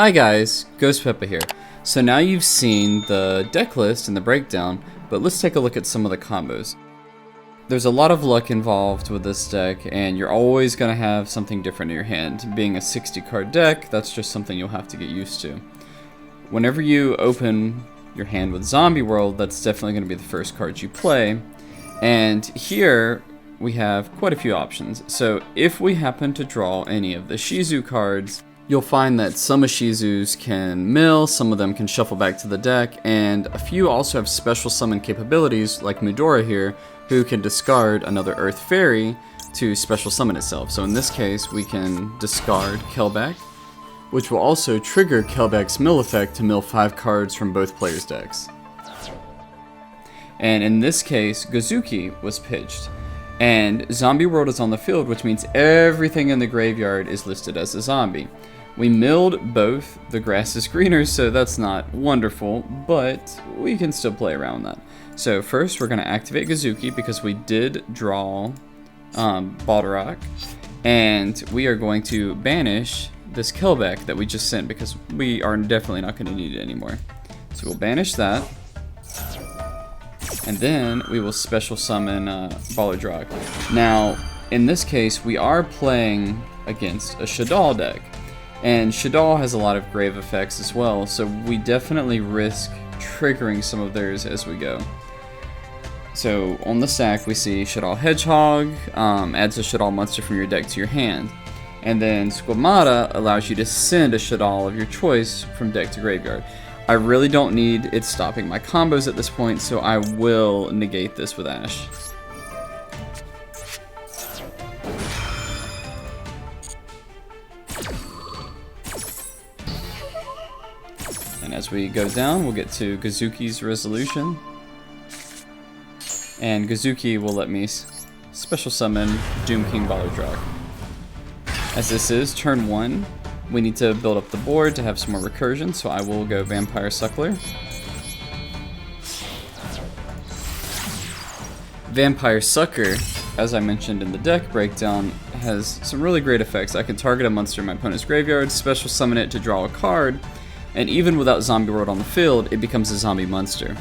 Hi guys, Ghost Peppa here. So now you've seen the deck list and the breakdown, but let's take a look at some of the combos. There's a lot of luck involved with this deck, and you're always going to have something different in your hand. Being a 60 card deck, that's just something you'll have to get used to. Whenever you open your hand with Zombie World, that's definitely going to be the first card you play. And here we have quite a few options. So if we happen to draw any of the Ishizu cards, you'll find that some Ishizus can mill, some of them can shuffle back to the deck, and a few also have special summon capabilities, like Medora here, who can discard another Earth Fairy to special summon itself. So in this case, we can discard Kelbak, which will also trigger Kelbak's mill effect to mill 5 cards from both players' decks. And in this case, Gozuki was pitched. And Zombie World is on the field, which means everything in the graveyard is listed as a zombie. We milled both. The grass is greener, so that's not wonderful, but we can still play around that. So first we're going to activate Gozuki because we did draw Baldarok, and we are going to banish this Kelbak that we just sent because we are definitely not going to need it anymore. So we'll banish that, and then we will special summon Baldarok. Now, in this case, we are playing against a Shaddoll deck. And Shaddoll has a lot of grave effects as well, so we definitely risk triggering some of theirs as we go. So on the stack we see Shaddoll Hedgehog, adds a Shaddoll monster from your deck to your hand. And then Squamata allows you to send a Shaddoll of your choice from deck to graveyard. I really don't need it stopping my combos at this point, so I will negate this with Ash. And as we go down, we'll get to Gozuki's resolution. And Gozuki will let me special summon Doom King Baldarok. As this is turn 1, we need to build up the board to have some more recursion, so I will go Vampire Suckler. Vampire Sucker, as I mentioned in the deck breakdown, has some really great effects. I can target a monster in my opponent's graveyard, special summon it to draw a card, and even without Zombie World on the field, it becomes a zombie monster,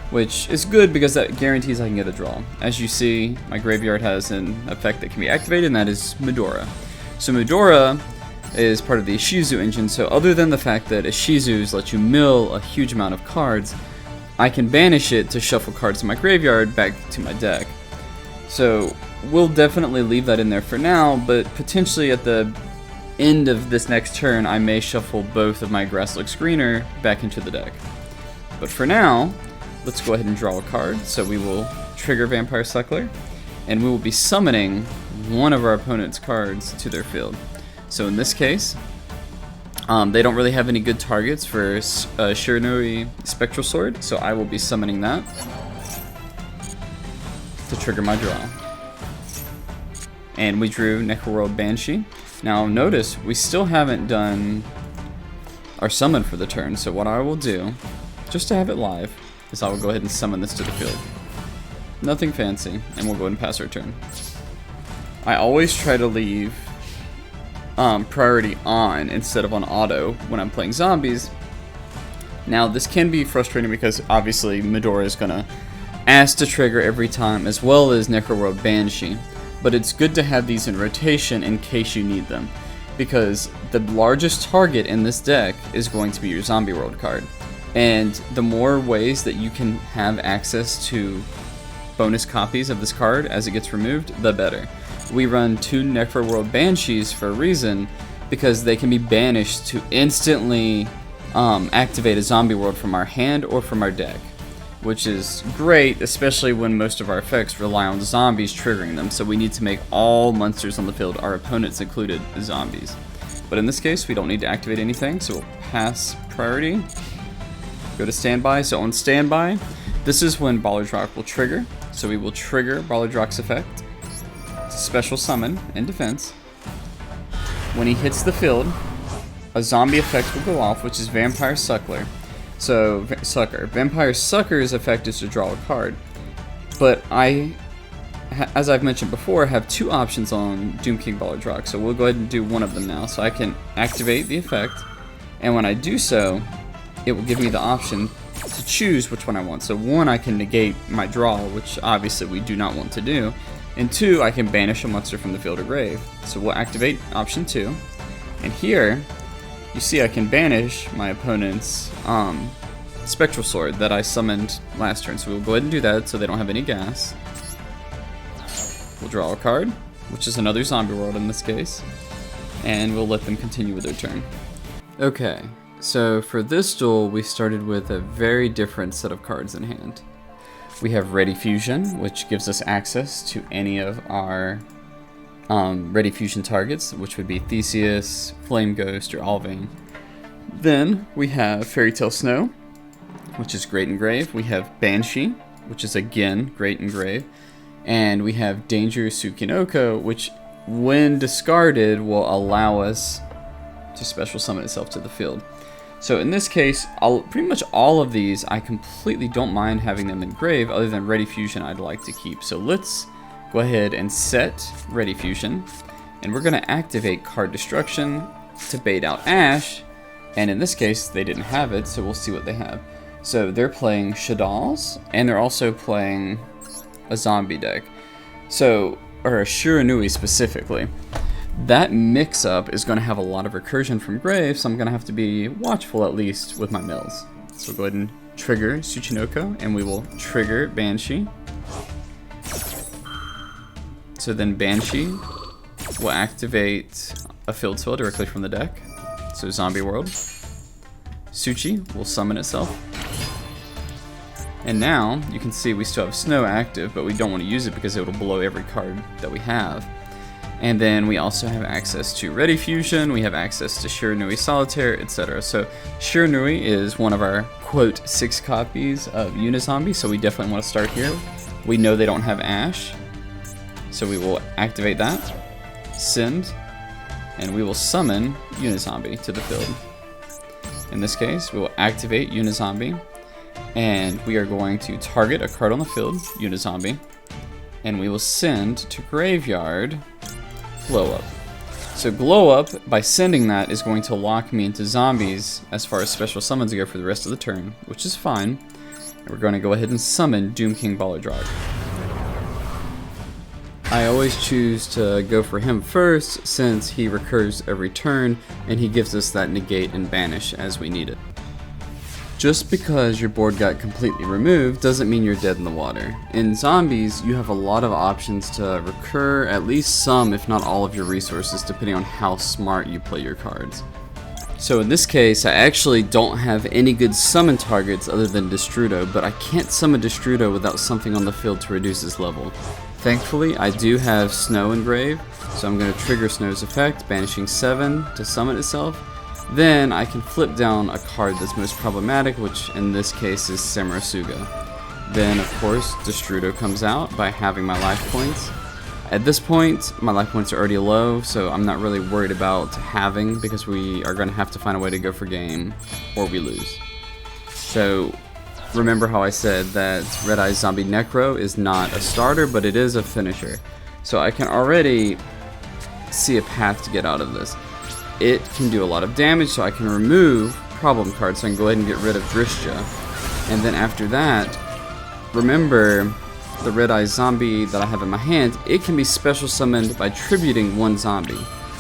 which is good because that guarantees I can get a draw. As you see, my graveyard has an effect that can be activated, and that is Medora. So Medora is part of the Ishizu engine, so other than the fact that Ishizus let you mill a huge amount of cards, I can banish it to shuffle cards in my graveyard back to my deck. So we'll definitely leave that in there for now, but potentially at the end of this next turn, I may shuffle both of my Grass Looks Greener back into the deck. But for now, let's go ahead and draw a card. So we will trigger Vampire Suckler, and we will be summoning one of our opponent's cards to their field. So in this case, they don't really have any good targets for Shiranui Spectral Sword, so I will be summoning that to trigger my draw. And we drew Necro Banshee. Now notice, we still haven't done our summon for the turn, so what I will do, just to have it live, is I will go ahead and summon this to the field. Nothing fancy, and we'll go ahead and pass our turn. I always try to leave priority on instead of on auto when I'm playing zombies. Now this can be frustrating because obviously Medora is going to ask to trigger every time, as well as Necro Banshee. But it's good to have these in rotation in case you need them, because the largest target in this deck is going to be your Zombie World card, and the more ways that you can have access to bonus copies of this card as it gets removed, the better. We run 2 Necro Banshees for a reason, because they can be banished to instantly activate a Zombie World from our hand or from our deck, which is great, especially when most of our effects rely on zombies triggering them, so we need to make all monsters on the field, our opponents included, zombies. But in this case, we don't need to activate anything, so we'll pass priority, go to standby. So on standby, this is when Baldarok will trigger, so we will trigger Baldarok's effect to special summon in defense. When he hits the field, a zombie effect will go off, which is Vampire Suckler. So, Vampire Sucker's effect is to draw a card, but as I've mentioned before, have 2 options on Doom King Baldarok, so we'll go ahead and do one of them now. So I can activate the effect, And when I do so, it will give me the option to choose which one I want. So 1, I can negate my draw, which obviously we do not want to do. And 2, I can banish a monster from the field or grave. So we'll activate option 2. And here, you see I can banish my opponent's Spectral Sword that I summoned last turn. So we'll go ahead and do that so they don't have any gas. We'll draw a card, which is another zombie world in this case. And we'll let them continue with their turn. Okay, so for this duel, we started with a very different set of cards in hand. We have Ready Fusion, which gives us access to any of our Ready Fusion targets, which would be Theseus, Flame Ghost, or Alvain. Then we have Fairy Tale Snow, which is great in grave. We have Banshee, which is again great in grave. And we have Danger Tsukinoko, which when discarded will allow us to special summon itself to the field. So in this case, pretty much all of these, I completely don't mind having them in grave, other than Ready Fusion I'd like to keep. So let's go ahead and set Ready Fusion, and we're going to activate Card Destruction to bait out Ash, and in this case, they didn't have it, so we'll see what they have. So they're playing Shaddolls, and they're also playing a zombie deck. So, or a Shiranui specifically. That mix-up is going to have a lot of recursion from grave, so I'm going to have to be watchful at least with my mills. So we'll go ahead and trigger Tsuchinoko, and we will trigger Banshee. So then Banshee will activate a field spell directly from the deck. So Zombie World. Suchi will summon itself. And now, you can see we still have Snow active, but we don't want to use it because it will blow every card that we have. And then we also have access to Ready Fusion, we have access to Shiranui Solitaire, etc. So Shiranui is one of our, quote, 6 copies of Unizombie, so we definitely want to start here. We know they don't have Ash, so we will activate that, send, and we will summon Unizombie to the field. In this case, we will activate Unizombie, and we are going to target a card on the field, Unizombie, and we will send to Graveyard Glow Up. So Glow Up, by sending that, is going to lock me into zombies as far as special summons go for the rest of the turn, which is fine. And we're going to go ahead and summon Doom King Balladrog. I always choose to go for him first since he recurs every turn and he gives us that negate and banish as we need it. Just because your board got completely removed doesn't mean you're dead in the water. In zombies, you have a lot of options to recur at least some, if not all, of your resources depending on how smart you play your cards. So in this case, I actually don't have any good summon targets other than Destrudo, but I can't summon Destrudo without something on the field to reduce his level. Thankfully, I do have Snow in grave, so I'm going to trigger Snow's effect, banishing 7 to summon itself. Then I can flip down a card that's most problematic, which in this case is Samurasuga. Then, of course, Destrudo comes out by having my life points. At this point, my life points are already low, so I'm not really worried about having, because we are going to have to find a way to go for game, or we lose. So, remember how I said that Red Eye Zombie Necro is not a starter, but it is a finisher. So I can already see a path to get out of this. It can do a lot of damage, so I can remove problem cards, so I can go ahead and get rid of Drishja. And then after that, remember the Red Eye Zombie that I have in my hand, it can be special summoned by tributing 1 zombie.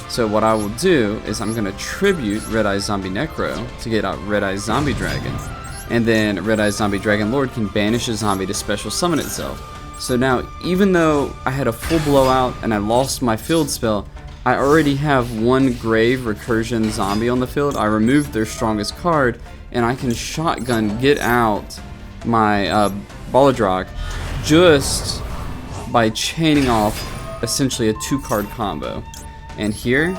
So what I will do is I'm going to tribute Red Eye Zombie Necro to get out Red Eye Zombie Dragon. And then Red Eye Zombie Dragon Lord can banish a zombie to special summon itself. So now, even though I had a full blowout and I lost my field spell, I already have 1 grave recursion zombie on the field. I removed their strongest card, and I can shotgun get out my Balladrog just by chaining off essentially a 2-card combo. And here,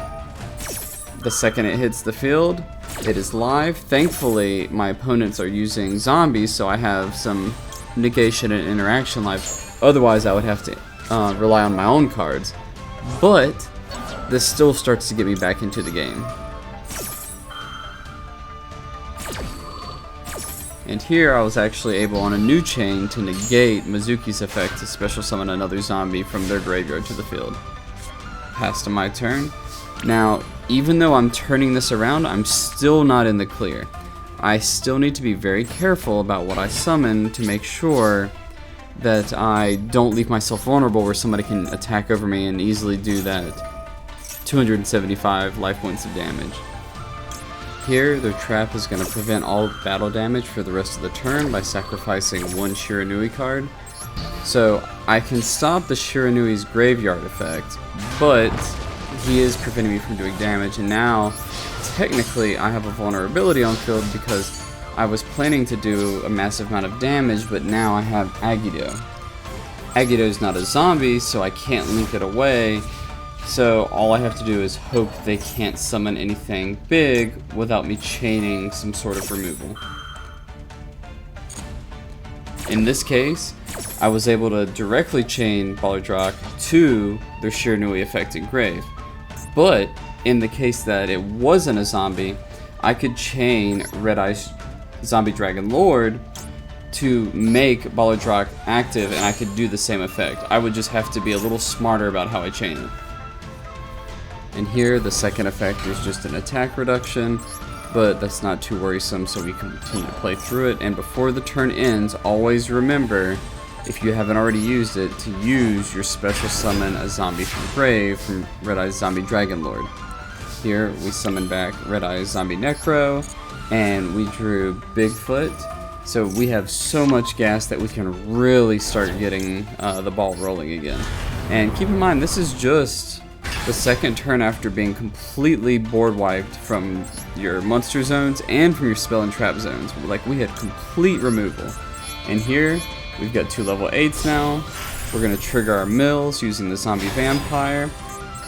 the second it hits the field, it is live. Thankfully, my opponents are using zombies, so I have some negation and interaction life. Otherwise, I would have to rely on my own cards. But this still starts to get me back into the game. And here I was actually able on a new chain to negate Mizuki's effect to special summon another zombie from their graveyard to the field. Pass to my turn. Now, even though I'm turning this around, I'm still not in the clear. I still need to be very careful about what I summon to make sure that I don't leave myself vulnerable where somebody can attack over me and easily do that 275 life points of damage. Here, their trap is going to prevent all battle damage for the rest of the turn by sacrificing one Shiranui card. So I can stop the Shiranui's graveyard effect, but he is preventing me from doing damage, and now technically I have a vulnerability on field because I was planning to do a massive amount of damage, but now I have Agido. Agido is not a zombie, so I can't link it away, so all I have to do is hope they can't summon anything big without me chaining some sort of removal. In this case, I was able to directly chain Balerdrock to their Shiranui affected grave. But in the case that it wasn't a zombie, I could chain Red Eye's Zombie Dragon Lord to make Balerdrock active, and I could do the same effect. I would just have to be a little smarter about how I chain it. And here, the second effect is just an attack reduction, but that's not too worrisome, so we can continue to play through it. And before the turn ends, always remember, if you haven't already used it, to use your special summon a zombie from the grave from Red Eye's Zombie Dragon Lord. Here, we summon back Red Eye's Zombie Necro, and we drew Bigfoot. So we have so much gas that we can really start getting the ball rolling again. And keep in mind, this is just the second turn after being completely board wiped from your monster zones and from your spell and trap zones. Like, we had complete removal. And here, we've got 2 level 8s now. We're going to trigger our mills using the zombie vampire.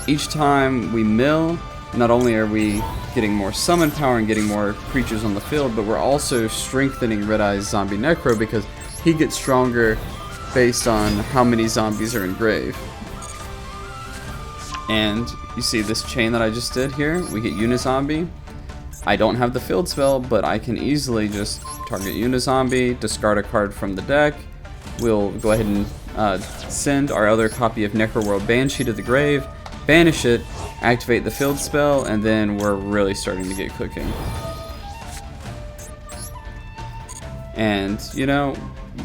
Each time we mill, not only are we getting more summon power and getting more creatures on the field, but we're also strengthening Red Eye's Zombie Necro because he gets stronger based on how many zombies are in grave. And you see this chain that I just did here? We get Unizombie. I don't have the field spell, but I can easily just target Unizombie, discard a card from the deck. We'll go ahead and send our other copy of Necroworld Banshee to the grave, banish it, activate the field spell, and then we're really starting to get cooking. And, you know,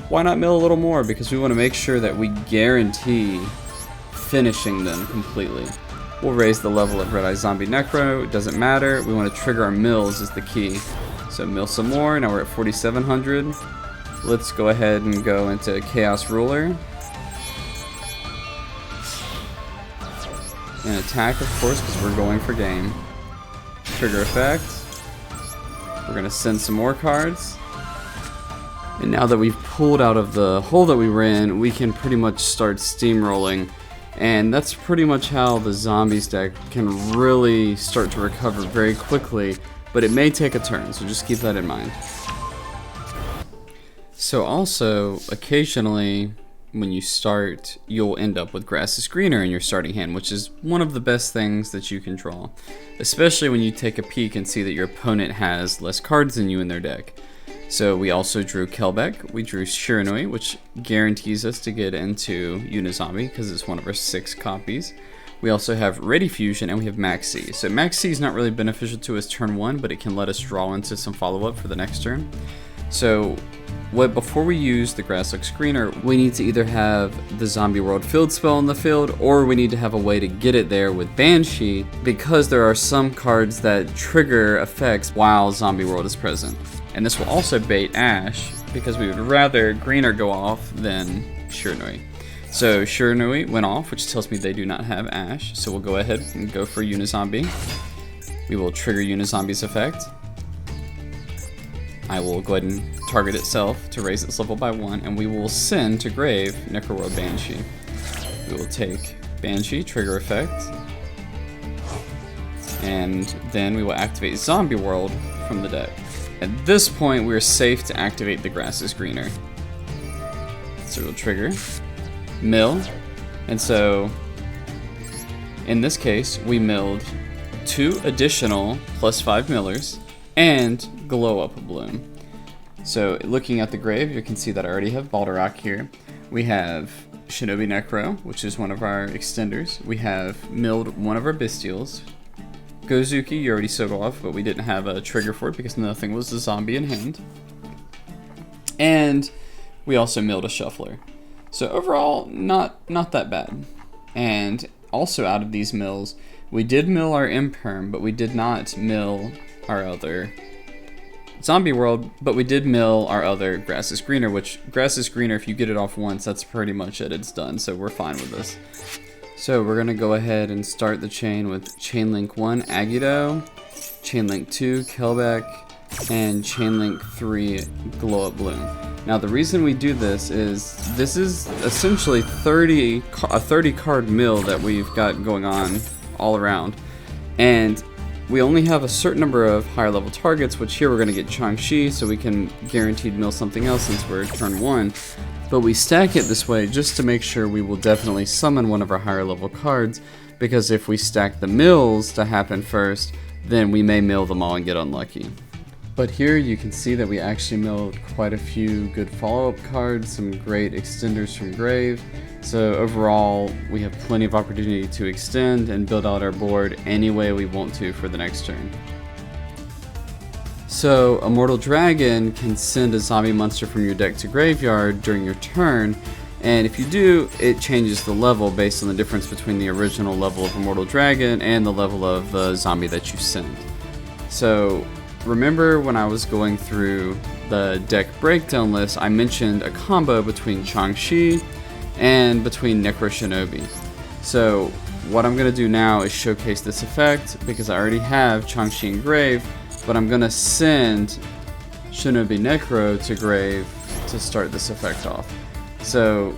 why not mill a little more? Because we want to make sure that we guarantee finishing them completely. We'll raise the level of Red Eye Zombie Necro, it doesn't matter. We want to trigger our mills is the key. So mill some more, now we're at 4,700. Let's go ahead and go into Chaos Ruler. And attack, of course, because we're going for game. Trigger effect. We're going to send some more cards. And now that we've pulled out of the hole that we were in, we can pretty much start steamrolling. And that's pretty much how the zombies deck can really start to recover very quickly, but it may take a turn, so just keep that in mind. So also, occasionally, when you start, you'll end up with Grass is Greener in your starting hand, which is one of the best things that you can draw. Especially when you take a peek and see that your opponent has less cards than you in their deck. So we also drew Kelbeck, we drew Shiranui, which guarantees us to get into Unizombie because it's one of our 6 copies. We also have Ready Fusion and we have Max C. So Max C is not really beneficial to us turn 1, but it can let us draw into some follow-up for the next turn. So before we use the Grass Looks Greener, we need to either have the Zombie World field spell on the field, or we need to have a way to get it there with Banshee, because there are some cards that trigger effects while Zombie World is present. And this will also bait Ash, because we would rather Greener go off than Shiranui. So Shiranui went off, which tells me they do not have Ash, so we'll go ahead and go for Unizombie. We will trigger Unizombie's effect. I will go ahead and target itself to raise its level by 1, and we will send to grave Necroworld Banshee. We will take Banshee, trigger effect, and then we will activate Zombie World from the deck. At this point, we are safe to activate the Grass is Greener. So we'll trigger, mill, and so in this case, we milled 2 additional +5 millers and Glow Up Bloom. So looking at the grave, you can see that I already have Balderrock here. We have Shinobi Necro, which is one of our extenders. We have milled one of our Bestials, Gozuki, you already sold off, but we didn't have a trigger for it because nothing was a zombie in hand. And we also milled a shuffler. So overall, not that bad. And also out of these mills, we did mill our Imperm, but we did not mill our other Zombie World, but we did mill our other Grass is Greener, which Grass is Greener, if you get it off once, that's pretty much it, it's done, so we're fine with this. So we're gonna go ahead and start the chain with Chainlink 1, Agido, Chainlink 2, Kelbeck, and Chainlink 3, Glow Up Bloom. Now the reason we do this is essentially a 30 card mill that we've got going on all around, and we only have a certain number of higher level targets, which here we're going to get Changshi, so we can guaranteed mill something else since we're turn 1. But we stack it this way just to make sure we will definitely summon one of our higher level cards, because if we stack the mills to happen first, then we may mill them all and get unlucky. But here you can see that we actually milled quite a few good follow-up cards, some great extenders from Grave. So overall, we have plenty of opportunity to extend and build out our board any way we want to for the next turn. So Immortal Dragon can send a zombie monster from your deck to graveyard during your turn, and if you do, it changes the level based on the difference between the original level of Immortal Dragon and the level of the zombie that you send. So remember when I was going through the deck breakdown list, I mentioned a combo between Changshi and between Necro Shinobi. So what I'm going to do now is showcase this effect, because I already have Changshi and Grave, but I'm going to send Shinobi Necro to Grave to start this effect off. So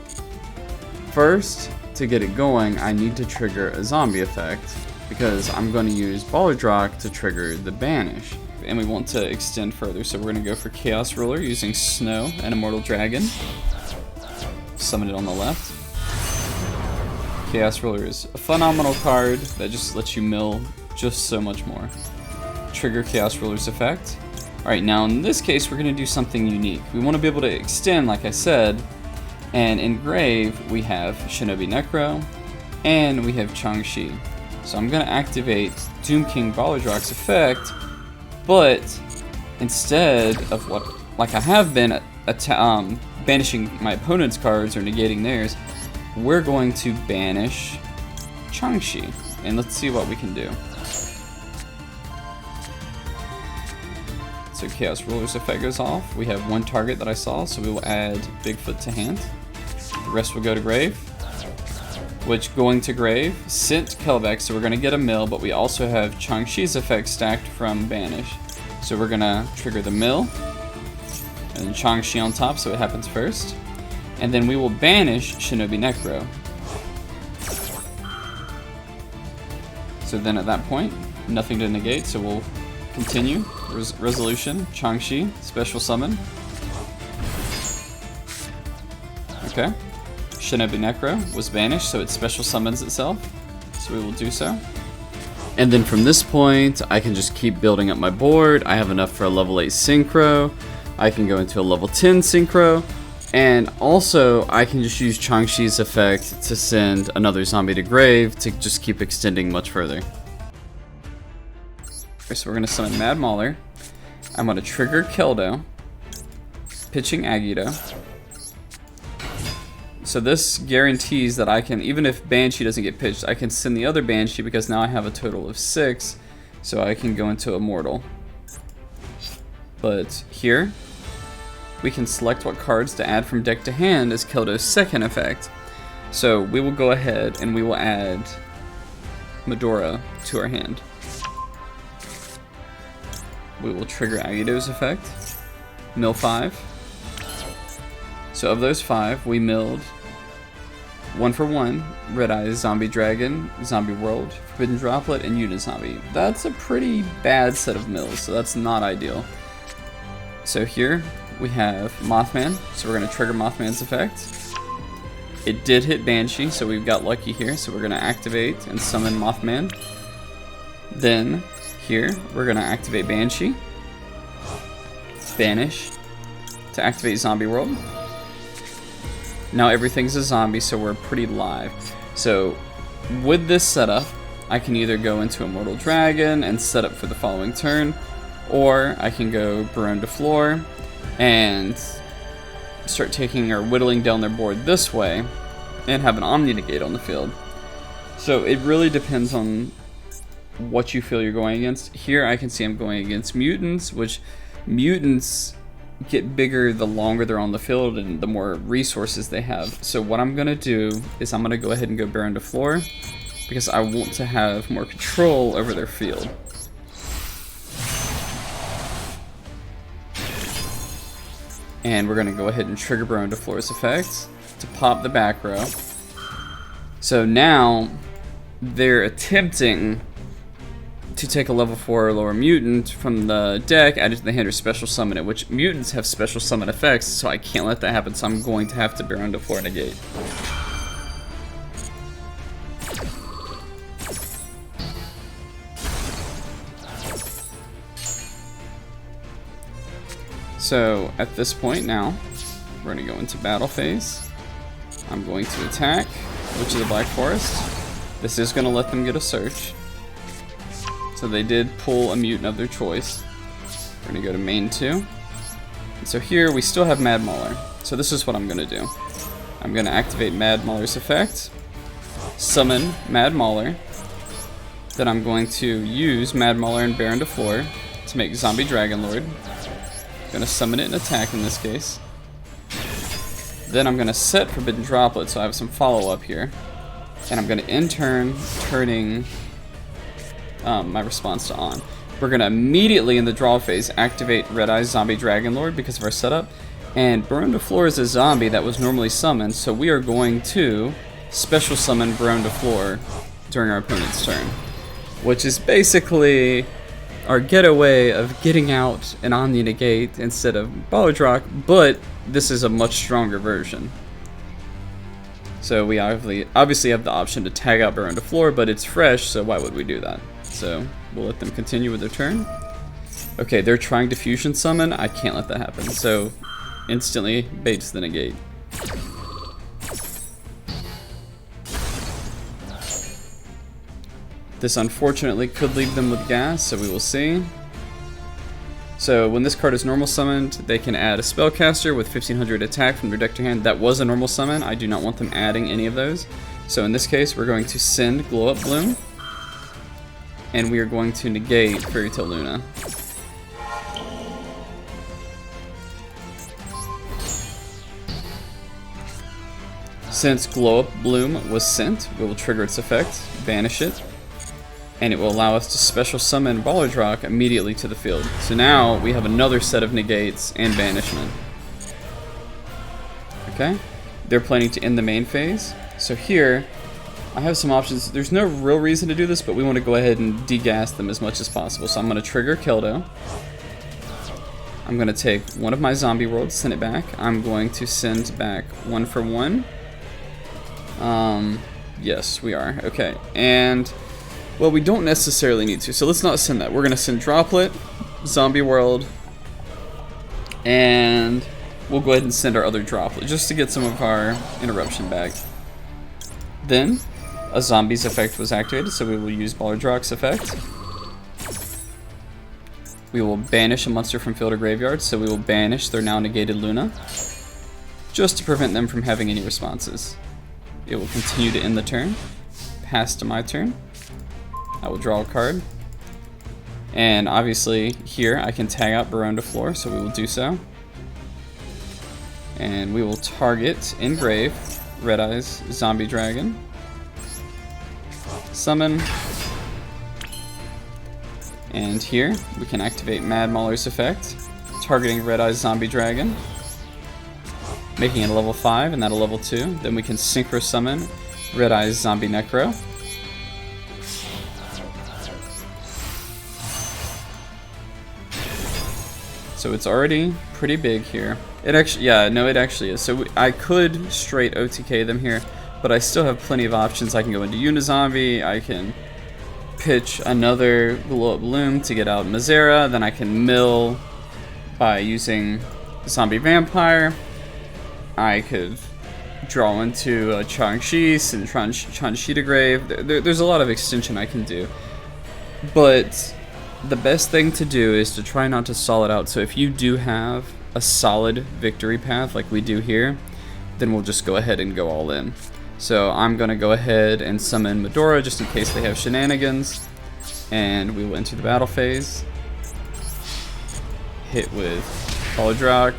first, to get it going, I need to trigger a zombie effect, because I'm going to use Ballardrock to trigger the Banish. And we want to extend further, so we're going to go for Chaos Ruler using Snow and Immortal Dragon. Summon it on the left. Chaos Ruler is a phenomenal card that just lets you mill just so much more. Trigger Chaos Ruler's effect. Alright, now in this case we're going to do something unique. We want to be able to extend, like I said, and in Grave we have Shinobi Necro and we have Changshi. So I'm going to activate Doom King Ballardrock's effect, but instead of what, like I have been banishing my opponent's cards or negating theirs, we're going to banish Changshi, and let's see what we can do. So Chaos Ruler's effect goes off. We have one target that I saw, so we will add Bigfoot to hand. The rest will go to Grave, which going to Grave sent Kelbeck, so we're going to get a mill, but we also have Changshi's effect stacked from Banish. So we're going to trigger the mill, and Changshi on top, so it happens first. And then we will banish Shinobi Necro. So then at that point, nothing to negate, so we'll continue. Resolution, Changshi, special summon. Okay. Shinobi Necro was banished, so it special summons itself. So we will do so. And then from this point, I can just keep building up my board. I have enough for a level 8 Synchro. I can go into a level 10 Synchro. And also, I can just use Changshi's effect to send another zombie to Grave to just keep extending much further. Okay, so we're going to summon Mad Mauler. I'm going to trigger Keldo, pitching Agido. So this guarantees that I can, even if Banshee doesn't get pitched, I can send the other Banshee, because now I have a total of 6, so I can go into Immortal. But here, we can select what cards to add from deck to hand as Keldo's second effect. So we will go ahead and we will add Medora to our hand. We will trigger Agido's effect, mill 5. So of those 5, we milled 1 for 1, Red Eyes, Zombie Dragon, Zombie World, Forbidden Droplet, and Unizombie. That's a pretty bad set of mills, so that's not ideal. So here we have Mothman, so we're going to trigger Mothman's effect. It did hit Banshee, so we've got lucky here, so we're going to activate and summon Mothman. Then here we're going to activate Banshee, banish to activate Zombie World. Now everything's a zombie, so we're pretty live. So with this setup, I can either go into Immortal Dragon and set up for the following turn, or I can go Baronne De and start taking or whittling down their board this way and have an Omni Negate on the field. So it really depends on what you feel you're going against. Here I can see I'm going against mutants, which mutants get bigger the longer they're on the field and the more resources they have. So what I'm going to do is I'm going to go ahead and go Baronne De because I want to have more control over their field. And we're going to go ahead and trigger Baronne De's effect to pop the back row. So now they're attempting to take a level 4 or lower mutant from the deck, add it to the hand, or special summon it, which mutants have special summon effects, so I can't let that happen, so I'm going to have to Baronne De negate. So at this point now, we're going to go into battle phase. I'm going to attack, which is a Black Forest. This is going to let them get a search. So they did pull a mutant of their choice. We're going to go to main 2. And so here we still have Mad Mauler. So this is what I'm going to do. I'm going to activate Mad Mauler's effect, summon Mad Mauler. Then I'm going to use Mad Mauler and Baronne De to make Zombie Dragon Lord. I'm going to summon it and attack in this case. Then I'm going to set Forbidden Droplet so I have some follow-up here. And I'm going to end turn, turning my response to on. We're going to immediately in the draw phase activate Red Eye's Zombie Dragon Lord because of our setup. And Baronne De is a zombie that was normally summoned, so we are going to special summon Baronne De during our opponent's turn. Which is basically our getaway of getting out an Omni Negate instead of Balladrock, but this is a much stronger version. So we obviously have the option to tag out Baronne De but it's fresh, so why would we do that? So we'll let them continue with their turn. Okay, they're trying to fusion summon. I can't let that happen, so instantly baits the negate. This unfortunately could leave them with gas, so we will see. So when this card is normal summoned, they can add a spellcaster with 1500 attack from their deck to hand. That was a normal summon. I do not want them adding any of those. So in this case, we're going to send Glow Up Bloom, and we are going to negate Fairy Tale Luna. Since Glow Up Bloom was sent, we will trigger its effect, banish it, and it will allow us to special summon Balladrock immediately to the field. So now we have another set of negates and banishment. Okay, they're planning to end the main phase. So here, I have some options. There's no real reason to do this, but we want to go ahead and degas them as much as possible. So I'm going to trigger Keldo. I'm going to take one of my zombie worlds, send it back. I'm going to send back 1 for 1. Yes, we are. Okay, and well, we don't necessarily need to, so let's not send that. We're going to send Droplet, Zombie World, and we'll go ahead and send our other Droplet, just to get some of our interruption back. Then, a Zombie's effect was activated, so we will use Balladrock's effect. We will banish a monster from field or graveyard, so we will banish their now negated Luna, just to prevent them from having any responses. It will continue to end the turn. Pass to my turn. I will draw a card. And obviously here I can tag out Baronne De, so we will do so. And we will target engrave Red Eye's Zombie Dragon. Summon. And here we can activate Mad Mauler's effect, targeting Red Eye's Zombie Dragon, making it a level 5 and that a level 2. Then we can synchro summon Red Eye's Zombie Necro. So it's already pretty big here. It actually, yeah, no, it actually is. So I could straight OTK them here, but I still have plenty of options. I can go into Unizombie, I can pitch another Glow Up Bloom to get out Mazera, then I can mill by using Zombie Vampire. I could draw into Changshi, send Changshi to grave. There's a lot of extension I can do. But the best thing to do is to try not to stall it out. So if you do have a solid victory path like we do here, then we'll just go ahead and go all in. So I'm going to go ahead and summon Medora just in case they have shenanigans. And we will enter the battle phase. Hit with Polydrac.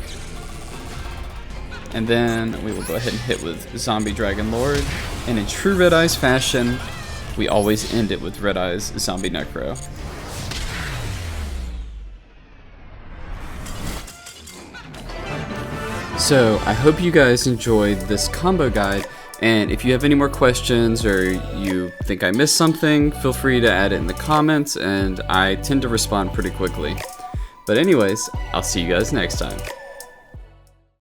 And then we will go ahead and hit with Zombie Dragon Lord. And in true Red Eyes fashion, we always end it with Red Eyes Zombie Necro. So I hope you guys enjoyed this combo guide, and if you have any more questions or you think I missed something, feel free to add it in the comments, and I tend to respond pretty quickly. But anyways, I'll see you guys next time.